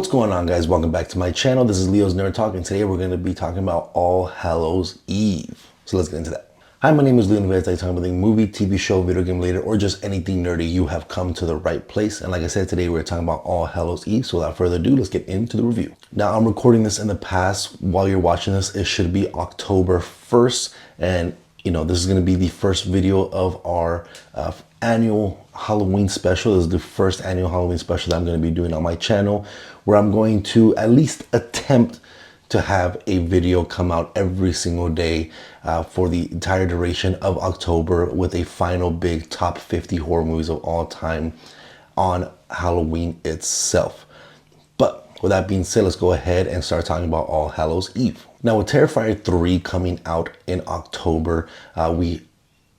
What's going on, guys? Welcome back to my channel. This is Leo's Nerd Talk, and today we're going to be talking about All Hallows Eve. So let's get into that. Hi, my name is Leo, and I talk about anything movie, TV show, video game related, or just anything nerdy. You have come to the right place. And like I said, today we're talking about All Hallows Eve. So without further ado, let's get into the review. Now, I'm recording this in the past. While you're watching this, it should be October 1st. And this is going to be the first video of our annual Halloween special. This is the first annual Halloween special that I'm going to be doing on my channel, where I'm going to at least attempt to have a video come out every single day for the entire duration of October, with a final big top 50 horror movies of all time on Halloween itself. But with that being said, let's go ahead and start talking about All Hallows Eve. Now, with Terrifier 3 coming out in October, we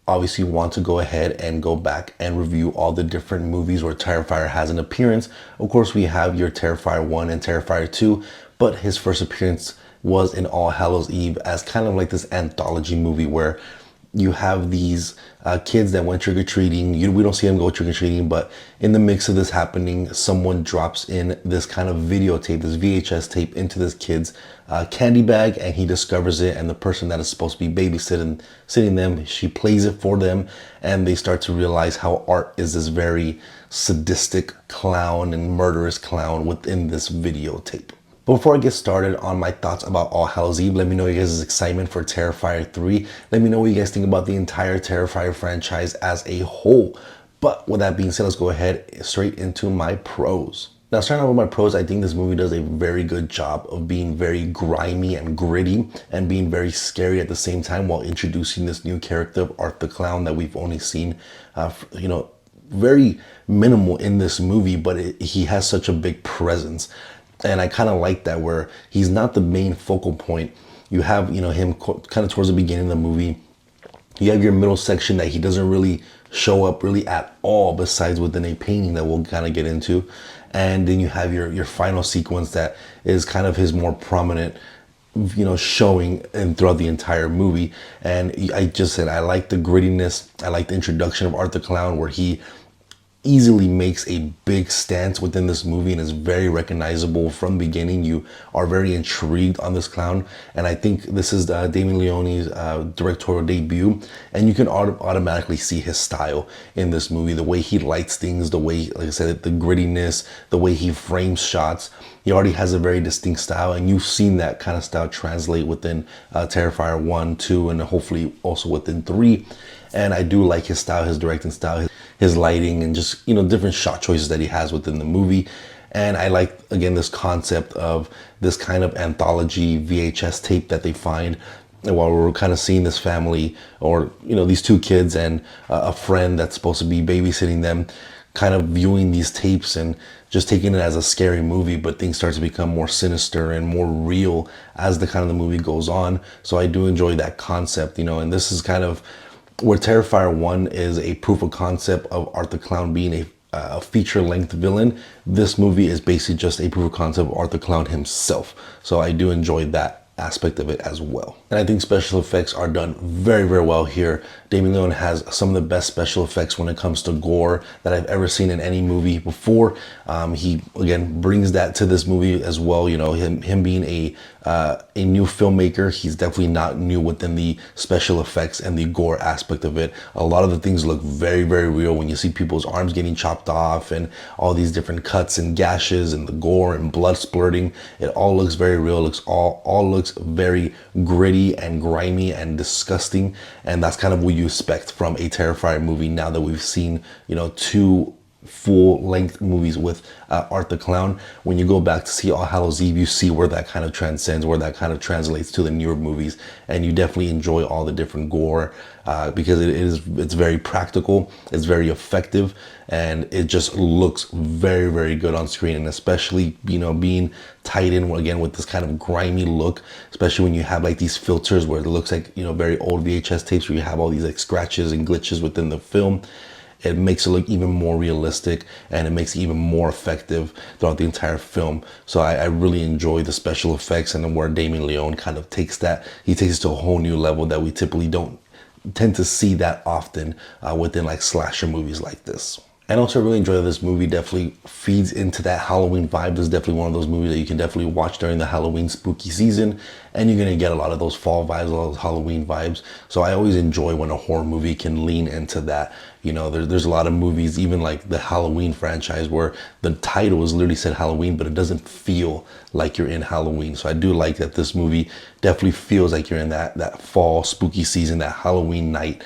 obviously want to go ahead and go back and review all the different movies where Terrifier has an appearance. Of course, we have your Terrifier 1 and Terrifier 2, but his first appearance was in All Hallows Eve as kind of like this anthology movie where you have these kids that went trick-or-treating. We don't see them go trick-or-treating, but in the mix of this happening, someone drops in this kind of videotape, this VHS tape, into this kid's candy bag, and he discovers it, and the person that is supposed to be babysitting them, she plays it for them, and they start to realize how Art is this very sadistic clown and murderous clown within this videotape. Before I get started on my thoughts about All Hallows Eve, let me know you guys' excitement for Terrifier 3. Let me know what you guys think about the entire Terrifier franchise as a whole. But with that being said, let's go ahead straight into my pros. Now, starting out with my pros, I think this movie does a very good job of being very grimy and gritty and being very scary at the same time, while introducing this new character of Art the Clown that we've only seen, very minimal in this movie, but he has such a big presence. And I kind of like that, where he's not the main focal point. You have, him kind of towards the beginning of the movie. You have your middle section that he doesn't really show up really at all, besides within a painting that we'll kind of get into. And then you have your final sequence that is kind of his more prominent, showing and throughout the entire movie. And I just said, I like the grittiness. I like the introduction of Art the Clown, where he easily makes a big stance within this movie and is very recognizable from the beginning. You are very intrigued on this clown, and I think this is Damien Leone's directorial debut, and you can automatically see his style in this movie. The way he lights things, the way, like I said, the grittiness, the way he frames shots. He already has a very distinct style, and you've seen that kind of style translate within Terrifier 1, 2, and hopefully also within 3. And I do like his style, his directing style, his lighting, and just, different shot choices that he has within the movie. And I like, again, this concept of this kind of anthology VHS tape that they find, while we're kind of seeing this family, or, these two kids and a friend that's supposed to be babysitting them, kind of viewing these tapes and just taking it as a scary movie. But things start to become more sinister and more real as the movie goes on. So I do enjoy that concept, and this is kind of where Terrifier 1 is a proof of concept of Art the Clown being a feature-length villain. This movie is basically just a proof of concept of Art the Clown himself. So I do enjoy that aspect of it as well. And I think special effects are done very, very well here. Damien Leone has some of the best special effects when it comes to gore that I've ever seen in any movie before. He, again, brings that to this movie as well. Him being a new filmmaker, he's definitely not new within the special effects and the gore aspect of it. A lot of the things look very, very real when you see people's arms getting chopped off and all these different cuts and gashes and the gore and blood splurting. It all looks very real. It looks all looks very gritty and grimy and disgusting, and that's kind of what you expect from a Terrifier movie now that we've seen, two full-length movies with Art the Clown. When you go back to see All Hallows Eve, you see where that kind of transcends, where that kind of translates to the newer movies, and you definitely enjoy all the different gore because it's very practical, it's very effective, and it just looks very, very good on screen. And especially, being tied in again with this kind of grimy look, especially when you have like these filters where it looks like, very old VHS tapes, where you have all these like scratches and glitches within the film. It makes it look even more realistic, and it makes it even more effective throughout the entire film. So I really enjoy the special effects, and where Damien Leone kind of takes that, he takes it to a whole new level that we typically don't tend to see that often within like slasher movies like this. And also, I really enjoy that this movie definitely feeds into that Halloween vibe. This is definitely one of those movies that you can definitely watch during the Halloween spooky season, and you're gonna get a lot of those fall vibes, a lot of those Halloween vibes. So I always enjoy when a horror movie can lean into that. You know, there's a lot of movies, even like the Halloween franchise, where the title is literally said Halloween, but it doesn't feel like you're in Halloween. So I do like that this movie definitely feels like you're in that fall spooky season, that Halloween night.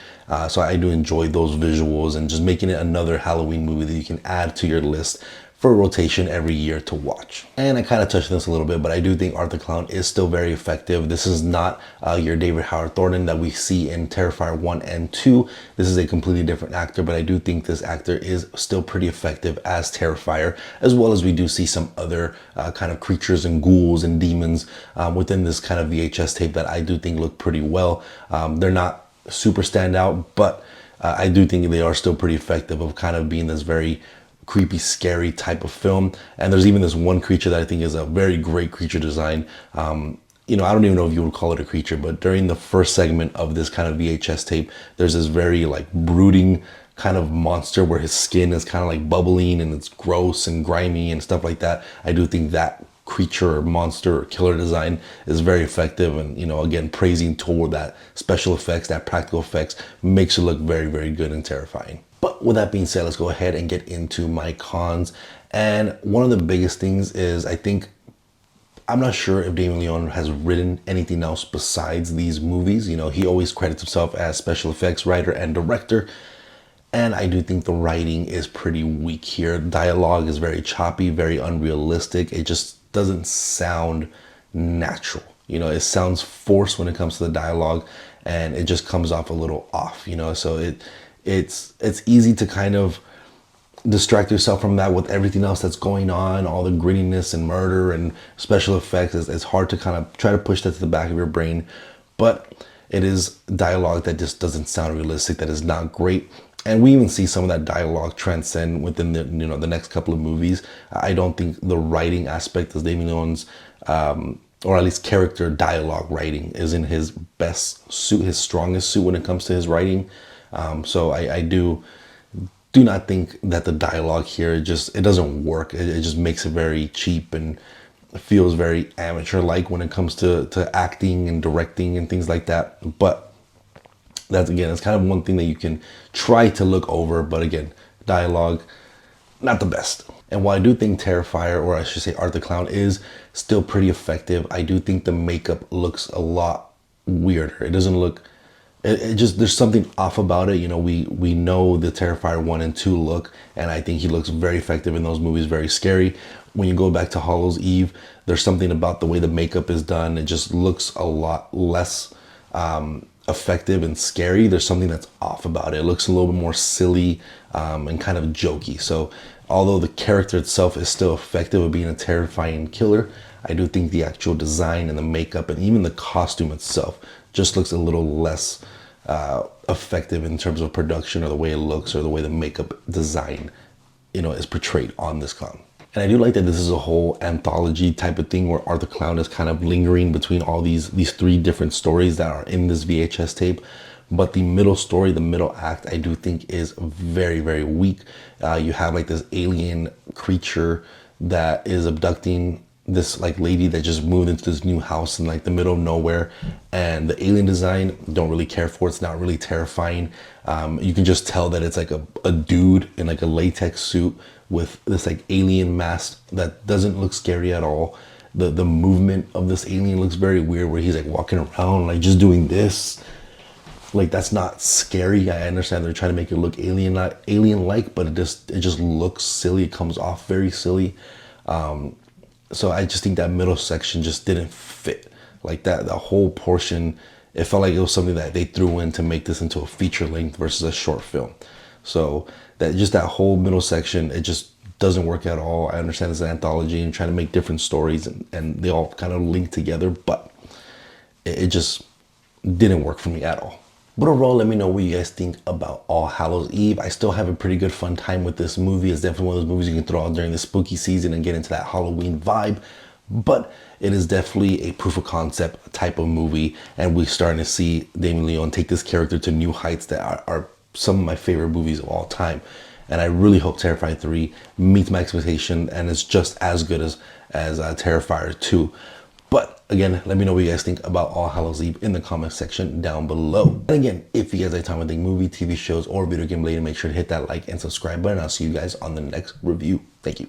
So I do enjoy those visuals and just making it another Halloween movie that you can add to your list for rotation every year to watch. And I kind of touched on this a little bit, but I do think Art the Clown is still very effective. This is not your David Howard Thornton that we see in Terrifier 1 and 2. This is a completely different actor, but I do think this actor is still pretty effective as Terrifier, as well as we do see some other kind of creatures and ghouls and demons within this kind of VHS tape that I do think look pretty well. They're not super stand out, but I do think they are still pretty effective of kind of being this very creepy, scary type of film. And there's even this one creature that I think is a very great creature design. You know, I don't even know if you would call it a creature, but during the first segment of this kind of VHS tape, there's this very like brooding kind of monster where his skin is kind of like bubbling and it's gross and grimy and stuff like that. I do think that creature or monster or killer design is very effective, and you know, again, praising toward that special effects, that practical effects makes it look very, very good and terrifying. But with that being said, let's go ahead and get into my cons. And one of the biggest things is, I think, I'm not sure if Damien Leone has written anything else besides these movies. You know, he always credits himself as special effects writer and director, and I do think the writing is pretty weak here. Dialogue is very choppy, very unrealistic. It just doesn't sound natural. You know, it sounds forced when it comes to the dialogue, and it just comes off a little off, you know. So it's easy to kind of distract yourself from that with everything else that's going on, all the grittiness and murder and special effects. It's hard to kind of try to push that to the back of your brain, but it is dialogue that just doesn't sound realistic, that is not great. And we even see some of that dialogue transcend within the, you know, the next couple of movies. I don't think the writing aspect of Damien Leone's, or at least character dialogue writing, is in his best suit, his strongest suit when it comes to his writing. So I do not think that the dialogue here, it doesn't work. It just makes it very cheap and feels very amateur-like when it comes to acting and directing and things like that. But that's kind of one thing that you can try to look over, but again, dialogue, not the best. And while I do think Terrifier, or I should say Art the Clown, is still pretty effective, I do think the makeup looks a lot weirder. It doesn't look, it just, there's something off about it. You know, we know the Terrifier 1 and 2 look, and I think he looks very effective in those movies, very scary. When you go back to Hallows Eve, there's something about the way the makeup is done. It just looks a lot less effective and scary. There's something that's off about it. It looks a little bit more silly and kind of jokey. So although the character itself is still effective at being a terrifying killer, I do think the actual design and the makeup and even the costume itself just looks a little less effective in terms of production, or the way it looks, or the way the makeup design, you know, is portrayed on this clown. And I do like that this is a whole anthology type of thing where Art the Clown is kind of lingering between all these three different stories that are in this VHS tape. But the middle story, the middle act, I do think is very, very weak. You have like this alien creature that is abducting this like lady that just moved into this new house in like the middle of nowhere, and the alien design, don't really care for. It's not really terrifying. You can just tell that it's like a dude in like a latex suit with this like alien mask that doesn't look scary at all. The movement of this alien looks very weird, where he's like walking around like just doing this. Like, that's not scary. I understand they're trying to make it look alien-like, but it just looks silly. It comes off very silly. So I just think that middle section just didn't fit. Like that whole portion, it felt like it was something that they threw in to make this into a feature length versus a short film. So that whole middle section, it just doesn't work at all. I understand it's an anthology and trying to make different stories, and they all kind of link together, but it just didn't work for me at all. But overall, let me know what you guys think about All Hallows Eve. I still have a pretty good fun time with this movie. It's definitely one of those movies you can throw out during the spooky season and get into that Halloween vibe. But it is definitely a proof of concept type of movie, and we're starting to see Damien Leone take this character to new heights that are some of my favorite movies of all time. and I really hope Terrifier 3 meets my expectation and is just as good as Terrifier 2. But again, let me know what you guys think about All Hallows Eve in the comment section down below. And again, if you guys like time with movie, TV shows, or video game related, make sure to hit that like and subscribe button. I'll see you guys on the next review. Thank you.